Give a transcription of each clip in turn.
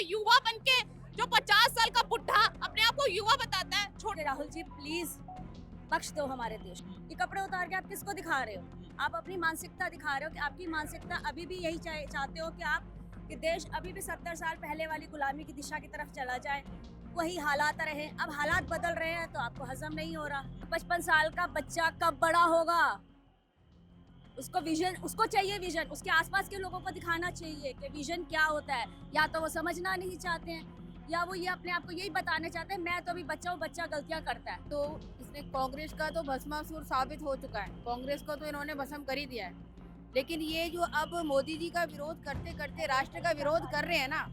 युवा बन के जो 50 साल का बुढ़ा अपने आप को युवा बताता है। छोटे राहुल जी प्लीज बख्श दो हमारे देश को। ये कपड़े उतार के आप किसको दिखा रहे हो? आप अपनी मानसिकता दिखा रहे हो कि आपकी मानसिकता अभी भी यही चाहते हो कि आप कि देश अभी भी 70 साल पहले वाली गुलामी की दिशा की तरफ चला जाए, वही हालात रहे। अब हालात बदल रहे हैं तो आपको हजम नहीं हो रहा। 55 साल का बच्चा कब बड़ा होगा? उसको विजन, उसको चाहिए विजन, उसके आसपास के लोगों को दिखाना चाहिए कि विजन क्या होता है। या तो वो समझना नहीं चाहते हैं या वो ये अपने आप को यही बताना चाहते हैं मैं तो अभी बच्चा हूँ, बच्चा गलतियाँ करता है। तो इसने कांग्रेस का तो भस्मासुर साबित हो चुका है। कांग्रेस को तो इन्होंने भस्म कर ही दिया है। लेकिन ये जो अब मोदी जी का विरोध करते करते राष्ट्र का विरोध कर रहे हैं ना,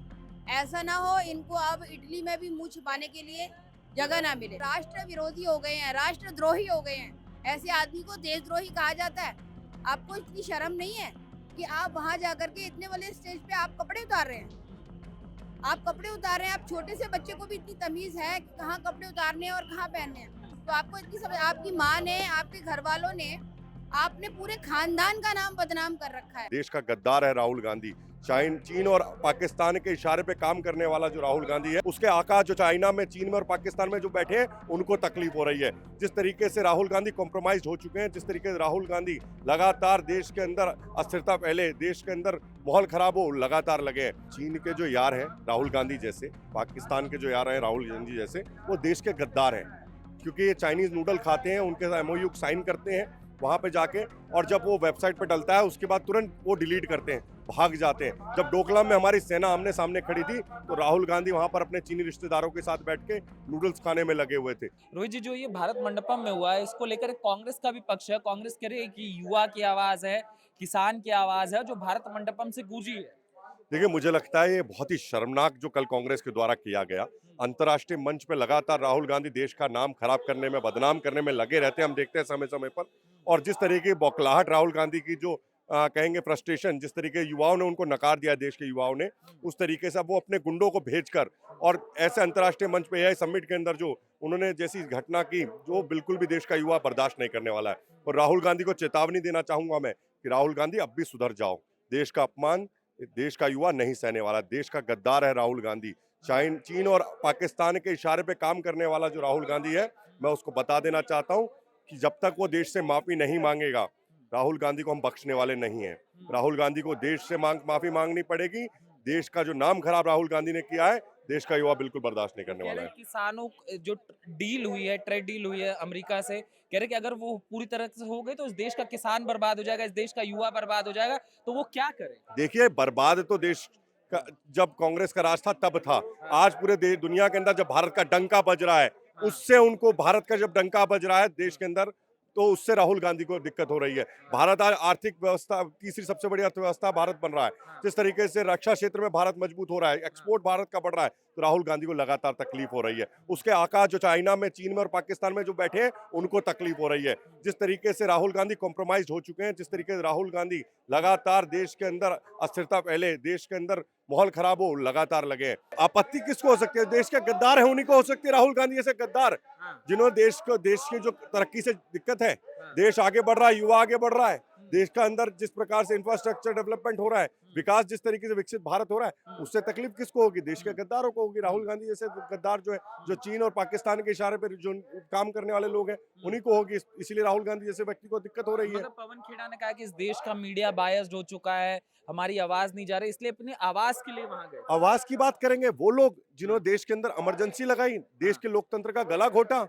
ऐसा ना हो इनको अब इटली में भी मुंह छिपाने के लिए जगह ना मिले। राष्ट्र विरोधी हो गए हैं, राष्ट्रद्रोही हो गए हैं। ऐसे आदमी को देशद्रोही कहा जाता है। आपको इतनी शर्म नहीं है कि आप वहां जाकर के इतने बड़े स्टेज पे आप कपड़े उतार रहे हैं? आप कपड़े उतार रहे हैं, आप छोटे से बच्चे को भी इतनी तमीज है कि कहाँ कपड़े उतारने हैं और कहाँ पहनने हैं। तो आपको इतनी समझ, आपकी माँ ने, आपके घर वालों ने, आपने पूरे खानदान का नाम बदनाम कर रखा है। देश का गद्दार है राहुल गांधी। चीन और पाकिस्तान के इशारे पे काम करने वाला जो राहुल गांधी है, उसके आका जो चाइना में, चीन में और पाकिस्तान में जो बैठे हैं उनको तकलीफ हो रही है। जिस तरीके से राहुल गांधी कॉम्प्रोमाइज हो चुके हैं, जिस तरीके से राहुल गांधी लगातार देश के अंदर अस्थिरता फैले, देश के अंदर माहौल खराब हो, लगातार लगे हैं। चीन के जो यार हैं राहुल गांधी जैसे, पाकिस्तान के जो यार हैं राहुल गांधी जैसे, वो देश के गद्दार हैं। क्योंकि ये चाइनीज नूडल खाते हैं, उनके साथ MOU साइन करते हैं वहां पे जाके, और जब वो वेबसाइट पे डलता है उसके बाद तुरंत वो डिलीट करते हैं, भाग जाते हैं। जब डोकलाम में हमारी सेना आमने सामने खड़ी थी तो राहुल गांधी वहां पर अपने चीनी रिश्तेदारों के साथ बैठ के नूडल्स खाने में लगे हुए थे। रोहित जी, जो ये भारत मंडपम में हुआ है, इसको लेकर कांग्रेस का भी पक्ष है। कांग्रेस कह रही है कि युवा की आवाज है, किसान की आवाज है, जो भारत मंडपम से गूंजी है। देखिए, मुझे लगता है ये बहुत ही शर्मनाक जो कल कांग्रेस के द्वारा किया गया। अंतर्राष्ट्रीय मंच पे लगातार राहुल गांधी देश का नाम खराब करने में, बदनाम करने में लगे रहते हैं, हम देखते हैं समय समय पर। और जिस तरीके की बौखलाहट राहुल गांधी की, जो कहेंगे फ्रस्ट्रेशन, जिस तरीके युवाओं ने उनको नकार दिया, देश के युवाओं ने, उस तरीके से अब वो अपने गुंडों को भेजकर और ऐसे अंतर्राष्ट्रीय मंच पे AI समिट के अंदर जो उन्होंने जैसी घटना की, जो बिल्कुल भी देश का युवा बर्दाश्त नहीं करने वाला है। और राहुल गांधी को चेतावनी देना चाहूंगा मैं कि राहुल गांधी अब भी सुधर जाओ। देश का अपमान देश का युवा नहीं सहने वाला। देश का गद्दार है राहुल गांधी। चीन और पाकिस्तान के इशारे पे काम करने वाला जो राहुल गांधी है, मैं उसको बता देना चाहता हूं कि जब तक वो देश से माफी नहीं मांगेगा, राहुल गांधी को हम बख्शने वाले नहीं हैं। राहुल गांधी को देश से माफी मांगनी पड़ेगी। देश का जो नाम खराब राहुल गांधी ने किया है, देश का युवा बिल्कुल बर्दाश्त नहीं करने वाला है। किसानों जो डील हुई है, ट्रेड डील हुई है अमेरिका से, कह रहे कि अगर वो पूरी तरह से हो गई तो इस देश का किसान बर्बाद हो जाएगा, इस देश का युवा बर्बाद हो जाएगा। तो वो क्या करे? देखिए, बर्बाद तो देश का जब कांग्रेस का राज था तब था। आज पूरे दुनिया के अंदर जब भारत का डंका बज रहा है, उससे उनको, भारत का जब डंका बज रहा है देश के अंदर, तो उससे राहुल गांधी को दिक्कत हो रही है। भारत आज आर्थिक व्यवस्था, तीसरी सबसे बड़ी अर्थव्यवस्था भारत बन रहा है। जिस तरीके से रक्षा क्षेत्र में भारत मजबूत हो रहा है, एक्सपोर्ट भारत का बढ़ रहा है, तो राहुल गांधी को लगातार तकलीफ हो रही है। उसके आका जो चाइना में, चीन में और पाकिस्तान में जो बैठे हैं उनको तकलीफ हो रही है। जिस तरीके से राहुल गांधी कॉम्प्रोमाइज हो चुके हैं, जिस तरीके से राहुल गांधी लगातार देश के अंदर अस्थिरता फैले, देश के अंदर माहौल खराब हो, लगातार लगे हैं। आपत्ति किसको हो सकती है? देश के गद्दार है उन्हीं को हो सकती है। राहुल गांधी जैसे गद्दार, जिन्होंने देश की जो तरक्की से दिक्कत है, देश आगे बढ़ रहा है, युवा आगे बढ़ रहा है, देश का अंदर जिस प्रकार से इंफ्रास्ट्रक्चर डेवलपमेंट हो रहा है, विकास जिस तरीके से विकसित भारत हो रहा है, उससे तकलीफ किसको होगी? देश के गद्दारों को होगी। राहुल गांधी जैसे गद्दार जो है, जो चीन और पाकिस्तान के इशारे पर जो काम करने वाले लोग हैं, उन्हीं को होगी। इसीलिए राहुल गांधी जैसे व्यक्ति को दिक्कत हो रही है। मतलब पवन खेड़ा ने कहा कि इस देश का मीडिया बायस्ड हो चुका है, हमारी आवाज नहीं जा रही, इसलिए अपनी आवाज के लिए वहां गए। आवाज की बात करेंगे वो लोग जिन्होंने देश के अंदर इमरजेंसी लगाई, देश के लोकतंत्र का गला घोटा,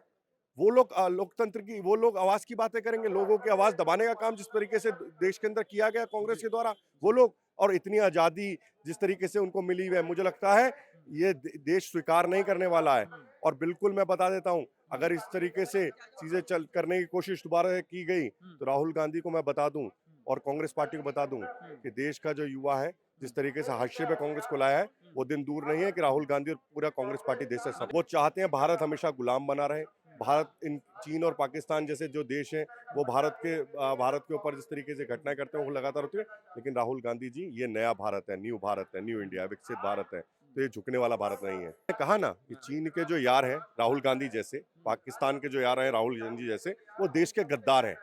वो लोग लोकतंत्र की, वो लोग आवाज की बातें करेंगे। लोगों की आवाज दबाने का काम जिस तरीके से देश के अंदर किया गया कांग्रेस के द्वारा, वो लोग, और इतनी आजादी जिस तरीके से उनको मिली है, मुझे लगता है ये देश स्वीकार नहीं करने वाला है। और बिल्कुल मैं बता देता हूं, अगर इस तरीके से चीजें चल करने की कोशिश दोबारा की गई तो राहुल गांधी को मैं बता दूं और कांग्रेस पार्टी को बता दूं कि देश का जो युवा है, जिस तरीके से हाशिए पे कांग्रेस को लाया है, वो दिन दूर नहीं है कि राहुल गांधी और पूरा कांग्रेस पार्टी देश से सब, वो चाहते हैं भारत हमेशा गुलाम बना रहे। भारत, इन चीन और पाकिस्तान जैसे जो देश हैं, वो भारत के ऊपर जिस तरीके से घटनाएं करते हैं वो लगातार होती है। लेकिन राहुल गांधी जी, ये नया भारत है, न्यू इंडिया, विकसित भारत है, तो ये झुकने वाला भारत नहीं है। मैंने कहा ना कि चीन के जो यार हैं राहुल गांधी जैसे, पाकिस्तान के जो यार हैं राहुल गांधी जैसे, वो देश के गद्दार हैं।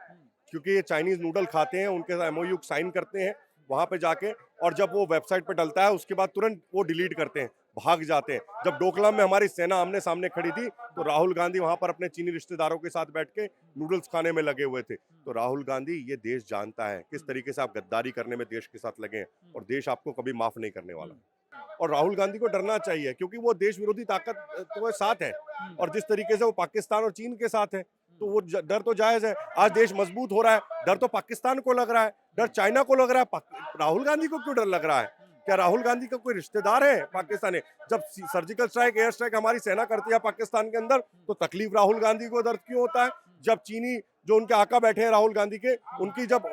क्योंकि ये चाइनीज नूडल खाते हैं, उनके साथ MOU साइन करते हैं वहां पे जाके, और जब वो वेबसाइट पे डलता है उसके बाद तुरंत वो डिलीट करते हैं, भाग जाते हैं। जब डोकलाम में हमारी सेना आमने सामने खड़ी थी तो राहुल गांधी वहां पर अपने चीनी रिश्तेदारों के साथ बैठ के नूडल्स खाने में लगे हुए थे। तो राहुल गांधी, ये देश जानता है किस तरीके से आप गद्दारी करने में देश के साथ लगे हैं, और देश आपको कभी माफ नहीं करने वाला। और राहुल गांधी को डरना चाहिए, क्योंकि वो देश विरोधी ताकत तो साथ है, और जिस तरीके से वो पाकिस्तान और चीन के साथ है तो वो डर तो जायज है। आज देश मजबूत हो रहा है, डर तो पाकिस्तान को लग रहा है, डर चाइना को लग रहा है, राहुल गांधी को क्यों डर लग रहा है? क्या राहुल गांधी का कोई रिश्तेदार है पाकिस्तानी? जब सर्जिकल स्ट्राइक, एयर स्ट्राइक हमारी सेना करती है पाकिस्तान के अंदर, तो तकलीफ राहुल गांधी को दर्द क्यों होता है? जब चीनी जो उनके आका बैठे हैं राहुल गांधी के, उनकी जब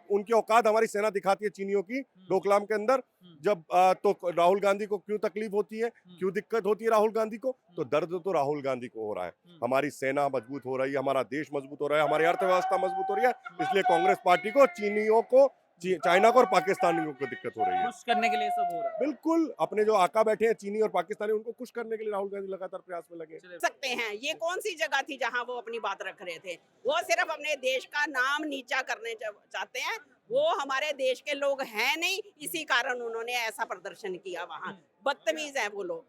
उनकी औकात हमारी सेना दिखाती है चीनियों की डोकलाम के अंदर, जब तो राहुल गांधी को क्यों तकलीफ होती है, क्यों दिक्कत होती है राहुल गांधी को? तो दर्द तो राहुल गांधी को हो रहा है। हमारी सेना मजबूत हो रही है, हमारा देश मजबूत हो रहा है, हमारी अर्थव्यवस्था मजबूत हो रही है, इसलिए कांग्रेस पार्टी को चीनियों को, चाइना को और पाकिस्तानियों को दिक्कत हो रही है। खुश करने के लिए सब हो रहा है। बिल्कुल, अपने जो आका बैठे हैं चीनी और पाकिस्तानी, उनको खुश करने के लिए राहुल गांधी लगातार प्रयास में लगे। सकते हैं। ये कौन सी जगह थी जहां वो अपनी बात रख रहे थे? वो सिर्फ अपने देश का नाम नीचा करने चाहते हैं। वो हमारे देश के लोग हैं नहीं, इसी कारण उन्होंने ऐसा प्रदर्शन किया वहां। बदतमीज है वो लोग।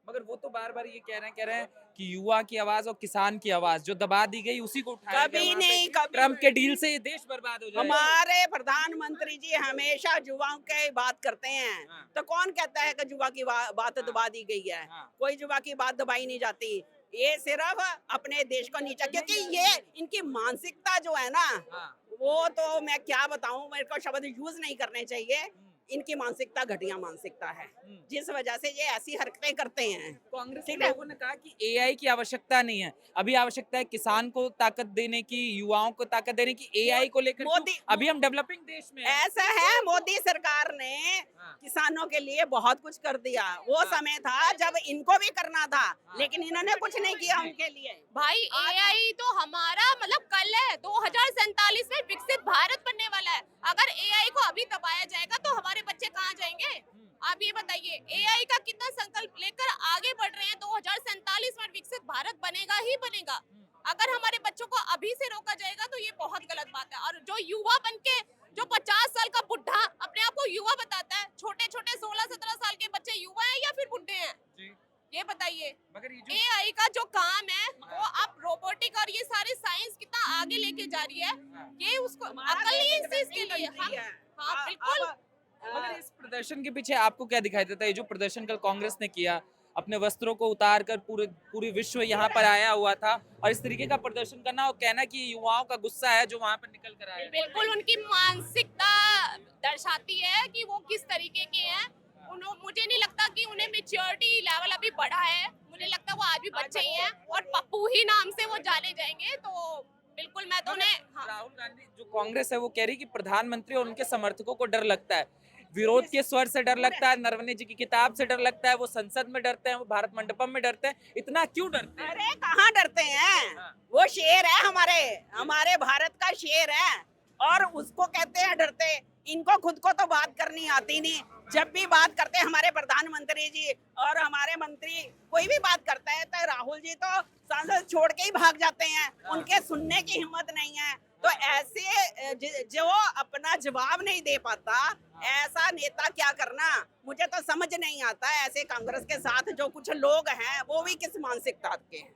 मगर वो तो बार बार ये कह रहे हैं कि युवा की आवाज और किसान की आवाज जो दबा दी गई उसी को उठाया कभी गया। नहीं, कभी ट्रम्प के डील से ये देश बर्बाद हो जाएगा। हमारे प्रधानमंत्री जी हमेशा युवाओं की बात करते हैं। हाँ। तो कौन कहता है कि युवा की बात दबा दी गई है? हाँ। कोई युवा की बात दबाई नहीं जाती। ये सिर्फ अपने देश को नीचा, क्योंकि ये इनकी मानसिकता जो है ना, हाँ। वो तो मैं क्या बताऊं, मेरे को शब्द यूज नहीं करने चाहिए। इनकी मानसिकता घटिया मानसिकता है, जिस वजह से ये ऐसी हरकतें करते हैं। कांग्रेस के ठीक है। लोगों ने कहा कि एआई की आवश्यकता नहीं है, अभी आवश्यकता है किसान को ताकत देने की, युवाओं को ताकत देने की। एआई को लेकर मोदी- क्यों? अभी हम डेवलपिंग देश में हैं। ऐसा है, मोदी सरकार ने हाँ। किसानों के लिए बहुत कुछ कर दिया। वो हाँ। समय था जब इनको भी करना था, हाँ। लेकिन इन्होंने कुछ नहीं किया उनके लिए। भाई एआई तो हमारा मतलब कल है, 2047 में विकसित भारत बनने वाला है। अगर एआई को अभी दबाया जाएगा तो हमारे बच्चे कहाँ जाएंगे? आप ये बताइए, एआई का कितना संकल्प लेकर आगे बढ़ रहे हैं। 2047 में विकसित भारत बनेगा ही बनेगा। अगर हमारे बच्चों को अभी से रोका जाएगा तो ये बहुत गलत बात है। और जो युवा बनके, जो 50 साल का बुढ़ा अपने आप को युवा बताता है, छोटे छोटे 16-17 साल के बच्चे युवा हैं या फिर बुढ़े हैं? ये बताइए। मगर ये जो एआई का जो काम है वो आप रोबोटिक और ये सारी साइंस कितना आगे लेके जा रही है, ये उसको अकल नहीं है इस चीज के लिए। हाँ बिल्कुल। मगर इस प्रदर्शन के पीछे आपको क्या दिखाई देता है? ये जो प्रदर्शन कल कांग्रेस ने किया, अपने वस्त्रों को उतार कर पूरे विश्व यहाँ पर आया हुआ था, और इस तरीके का प्रदर्शन करना और कहना कि युवाओं का गुस्सा है जो वहाँ पर निकल कर आया। बिल्कुल उनकी मानसिकता दर्शाती है कि वो किस तरीके के हैं। मुझे नहीं लगता कि उन्हें मैच्योरिटी लेवल अभी बढ़ा है। मुझे लगता है वो आज भी बच्चे ही हैं और पप्पू ही नाम से वो जाने जाएंगे। तो बिल्कुल मैं तो उन्हें राहुल गांधी, जो कांग्रेस है, वो कह रही कि प्रधानमंत्री और उनके समर्थकों को डर लगता है, विरोध के स्वर से डर लगता है, नरवणे जी की किताब से डर लगता है, वो संसद में डरते हैं, वो भारत मंडपम में डरते हैं। इतना क्यों डरते हैं? अरे कहाँ डरते हैं? हाँ। वो शेर है, हमारे भारत का शेर है, और उसको कहते हैं डरते। इनको खुद को तो बात करनी आती नहीं। जब भी बात करते हैं हमारे प्रधानमंत्री जी और हमारे मंत्री, कोई भी बात करता है तो राहुल जी तो सांसद छोड़ के ही भाग जाते हैं। उनके सुनने की हिम्मत नहीं है। तो ऐसे जो अपना जवाब नहीं दे पाता, ऐसा नेता क्या करना? मुझे तो समझ नहीं आता। ऐसे कांग्रेस के साथ जो कुछ लोग हैं वो भी किस मानसिकता के हैं?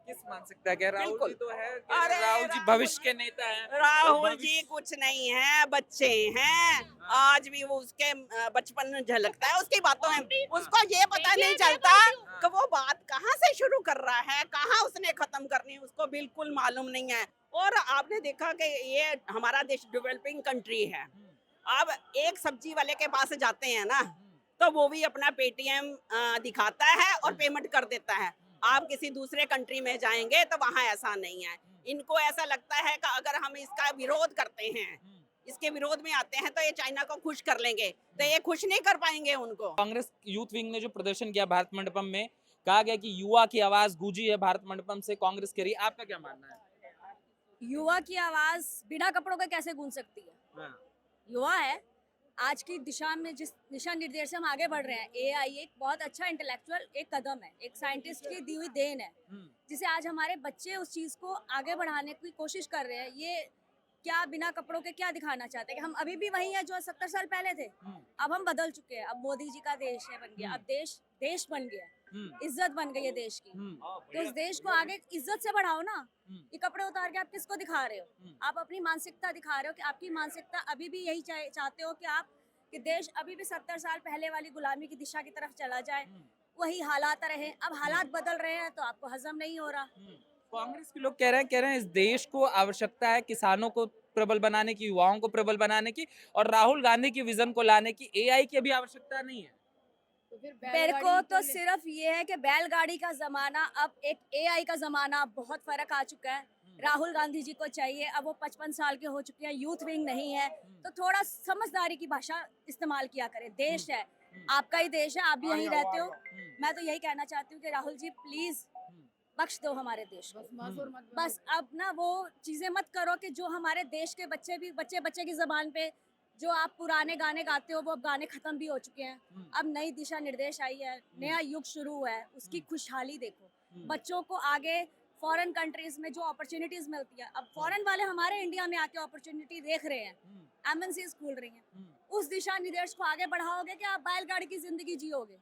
किस मानसिकता के? राहुल बिल्कुल। जी तो है, अरे राहुल जी भविष्य के नेता हैं। राहुल जी कुछ नहीं है, बच्चे हैं। आज भी वो उसके बचपन झलकता है उसकी बातों में। उसको ये पता नहीं चलता कि वो बात कहाँ से शुरू कर रहा है, कहाँ उसने खत्म करनी है, उसको बिल्कुल मालूम नहीं है। और आपने देखा कि ये हमारा देश डेवलपिंग कंट्री है। अब एक सब्जी वाले के पास जाते हैं ना, तो वो भी अपना पेटीएम दिखाता है और पेमेंट कर देता है। आप किसी दूसरे कंट्री में जाएंगे तो वहाँ ऐसा नहीं है। इनको ऐसा लगता है कि अगर हम इसका विरोध करते हैं, इसके विरोध में आते हैं, तो ये चाइना को खुश कर लेंगे, तो ये खुश नहीं कर पाएंगे उनको। कांग्रेस यूथ विंग ने जो प्रदर्शन किया भारत मंडपम में, कहा गया कि युवा की आवाज गूंजी है भारत मंडपम से, कांग्रेस कह रही है। आपका क्या मानना है? युवा की आवाज बिना कपड़ों के कैसे गूंज सकती है? युवा है, आज की दिशा में जिस दिशा निर्देश से हम आगे बढ़ रहे हैं, एआई एक बहुत अच्छा इंटेलेक्चुअल एक कदम है, एक साइंटिस्ट की दी हुई देन है, जिसे आज हमारे बच्चे उस चीज को आगे बढ़ाने की कोशिश कर रहे हैं। ये क्या बिना कपड़ों के क्या दिखाना चाहते हैं कि हम अभी भी वही हैं जो 70 साल पहले थे। अब हम बदल चुके हैं। अब मोदी जी का देश है बन गया। अब देश देश बन गया। इज्जत बन गई है देश की। तो इस देश को आगे इज्जत से बढ़ाओ ना। ये कपड़े उतार के आप किसको दिखा रहे हो? आप अपनी मानसिकता दिखा रहे हो कि आपकी मानसिकता अभी भी यही चाहते हो कि आप कि देश अभी भी 70 साल पहले वाली गुलामी की दिशा की तरफ चला जाए। वही हालात रहे। अब हालात बदल रहे हैं तो आपको हजम नहीं हो रहा। कांग्रेस के लोग कह रहे हैं इस देश को आवश्यकता है किसानों को प्रबल बनाने की, युवाओं को प्रबल बनाने की, और राहुल गांधी की विजन को लाने की। एआई की अभी आवश्यकता नहीं है। तो फिर मेरे को बैलगाड़ी तो क्यों ले- सिर्फ ये है कि बैलगाड़ी का जमाना अब एक एआई का जमाना, बहुत फर्क आ चुका है। राहुल गांधी जी को चाहिए, अब वो 55 साल के हो चुके हैं, यूथ विंग नहीं है, तो थोड़ा समझदारी की भाषा इस्तेमाल किया करें। देश है, आपका ही देश है, आप भी यहीं रहते हो। मैं तो यही कहना चाहती हूँ कि राहुल जी प्लीज बख्श दो हमारे देश को। भस्मासुर मत बनो। बस अब ना वो चीजें मत करो कि जो हमारे देश के बच्चे भी बच्चे बच्चे की जबान पे जो आप पुराने गाने गाते हो वो अब गाने खत्म भी हो चुके हैं। अब नई दिशा निर्देश आई है, नया युग शुरू हुआ है, उसकी खुशहाली देखो। बच्चों को आगे फॉरेन कंट्रीज में जो अपॉर्चुनिटीज मिलती है, अब फॉरेन वाले हमारे इंडिया में आके अपॉर्चुनिटी देख रहे हैं, एमएनसीज खुल रही हैं। उस दिशा निर्देश को आगे बढ़ाओगे कि आप बैलगाड़ी की जिंदगी जियोगे।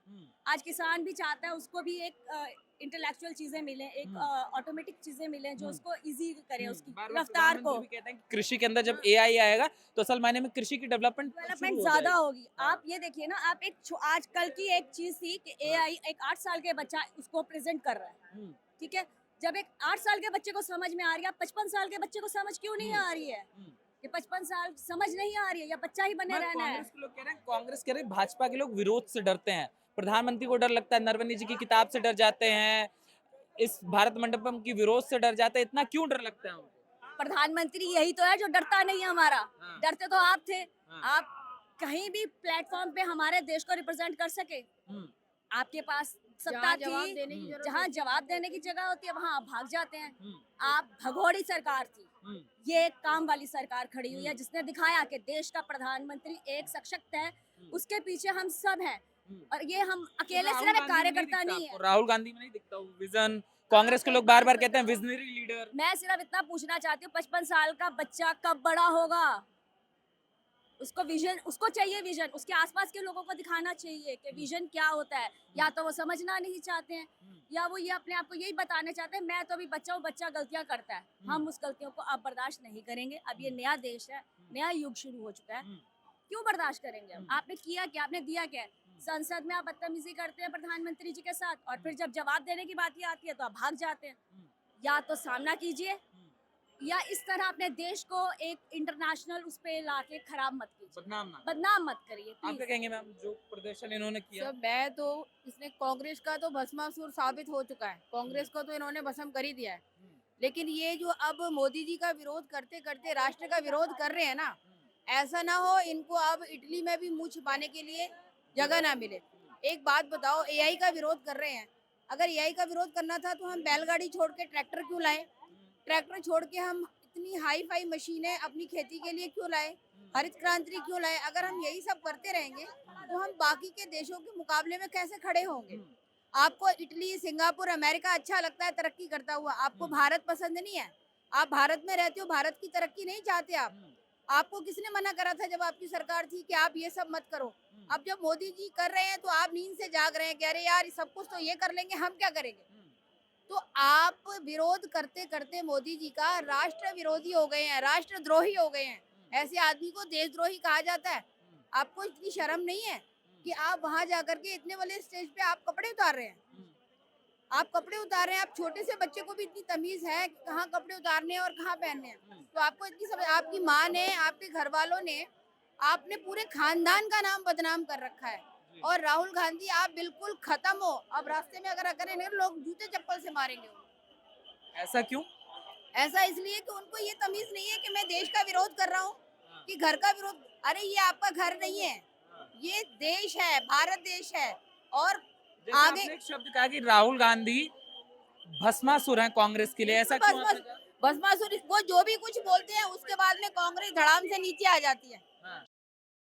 आज किसान भी चाहता है उसको भी एक इंटेलेक्चुअल चीजें मिले, एक ऑटोमेटिक चीजें मिले जो उसको इजी करे उसकी बार-बार रफ्तार को। प्रधानमंत्री भी कहते हैं कि कृषि के अंदर जब एआई आएगा तो असल मायने में कृषि की डेवलपमेंट ज्यादा होगी। आप ये देखिए ना, आप एक आज कल की एक चीज थी कि एआई एक 8 साल के बच्चा उसको प्रेजेंट कर रहा है, ठीक है। जब एक 8 साल के बच्चे को समझ में आ रही है, 55 साल के बच्चे को समझ क्यों नहीं आ रही है? कि 55 साल समझ नहीं आ रही है या बच्चा ही बने रहना है? कांग्रेस के लोग कह रहे हैं, कांग्रेस कह रहे हैं भाजपा के लोग विरोध से डरते हैं, प्रधानमंत्री को डर लगता है, नरवणे जी की किताब से डर जाते हैं, इस भारत मंडपम की विरोध से डर जाते हैं। इतना क्यों डर लगता है उनको? प्रधानमंत्री यही तो है जो डरता नहीं है हमारा। हाँ। डरते तो आप थे। हाँ। आप कहीं भी प्लेटफॉर्म पे हमारे देश को रिप्रेजेंट कर सके। आपके पास सत्ता जहाँ जवाब थी, देने की जरूरत जहाँ होती है, जवाब देने की जगह होती है वहाँ आप भाग जाते हैं। हम्म, आप भगोड़ी सरकार थी, ये एक काम वाली सरकार खड़ी हुई है हम्म। जिसने दिखाया कि देश का प्रधानमंत्री एक सशक्त है, उसके पीछे हम सब हैं। और ये हम अकेले राहुल सिर्फ एक गांधी में नहीं कार्यकर्ता दिखता नहीं आपको? है। राहुल गांधी में नहीं दिखता वो विजन? कांग्रेस के लोग बार बार कहते हैं विजनरी लीडर। मैं सिर्फ इतना पूछना चाहती हूँ, 55 साल का बच्चा कब बड़ा होगा? उसको विजन, उसको चाहिए विजन, उसके आसपास के लोगों को दिखाना चाहिए कि विजन क्या होता है। या तो वो समझना नहीं चाहते हैं, या वो ये अपने आप को यही बताने चाहते हैं मैं तो अभी बच्चा हूँ, बच्चा गलतियां करता है। हम उस गलतियों को अब बर्दाश्त नहीं करेंगे। अब ये नया देश है, नया युग शुरू हो चुका है, क्यों बर्दाश्त करेंगे? आपने किया क्या? आपने दिया क्या? संसद में आप बदतमीजी करते हैं प्रधानमंत्री जी के साथ, और फिर जब जवाब देने की बात आती है तो आप भाग जाते हैं। या तो सामना कीजिए, या इस तरह अपने देश को एक इंटरनेशनल उस पे लाके खराब मत कीजिए, बदनाम मत करिए आप क्या प्लीज। कहेंगे मैम, जो प्रदर्शन इन्होंने किया? सब मैं तो इसने कांग्रेस का तो भस्मासुर साबित हो चुका है। कांग्रेस को तो इन्होंने भस्म कर ही दिया है। लेकिन ये जो अब मोदी जी का विरोध करते करते राष्ट्र का विरोध कर रहे हैं ना, ऐसा ना हो इनको अब इटली में भी मुंह छिपाने के लिए जगह ना मिले। एक बात बताओ, एआई का विरोध कर रहे हैं, अगर एआई का विरोध करना था तो हम बैलगाड़ी छोड़ के ट्रैक्टर क्यों लाए? ट्रैक्टर छोड़ के हम इतनी हाई फाई मशीनें अपनी खेती के लिए क्यों लाए? हरित क्रांति क्यों लाए? अगर हम यही सब करते रहेंगे तो हम बाकी के देशों के मुकाबले में कैसे खड़े होंगे? आपको इटली, सिंगापुर, अमेरिका अच्छा लगता है तरक्की करता हुआ, आपको भारत पसंद नहीं है? आप भारत में रहते हो, भारत की तरक्की नहीं चाहते आप? आपको किसने मना करा था जब आपकी सरकार थी कि आप ये सब मत करो? अब जब मोदी जी कर रहे हैं तो आप नींद से जाग रहे हैं, कह रहे यार सब कुछ तो ये कर लेंगे, हम क्या करेंगे? तो आप विरोध करते करते मोदी जी का राष्ट्र विरोधी हो गए हैं, राष्ट्रद्रोही हो गए हैं। ऐसे आदमी को देशद्रोही कहा जाता है। आपको इतनी शर्म नहीं है कि आप वहां जाकर के इतने बड़े स्टेज पे आप कपड़े उतार रहे हैं? आप कपड़े उतार रहे हैं, आप छोटे से बच्चे को भी इतनी तमीज है कि कहाँ कपड़े उतारने हैं और कहाँ पहनने हैं। तो आपको इतनी समझ, आपकी माँ ने, आपके घर वालों ने, आपने पूरे खानदान का नाम बदनाम कर रखा है। और राहुल गांधी आप बिल्कुल खत्म हो। अब रास्ते में अगर करेंगे लोग जूते चप्पल से मारेंगे। ऐसा क्यों? ऐसा इसलिए कि उनको ये तमीज नहीं है कि मैं देश का विरोध कर रहा हूँ कि घर का विरोध। अरे ये आपका घर नहीं है, ये देश है, भारत देश है। और जैसे आगे आपने एक शब्द कहा कि राहुल गांधी भस्मासुर हैं कांग्रेस के लिए, ऐसा क्यों? भस्मासुर वो जो भी कुछ बोलते हैं उसके बाद में कांग्रेस धड़ाम से नीचे आ जाती है।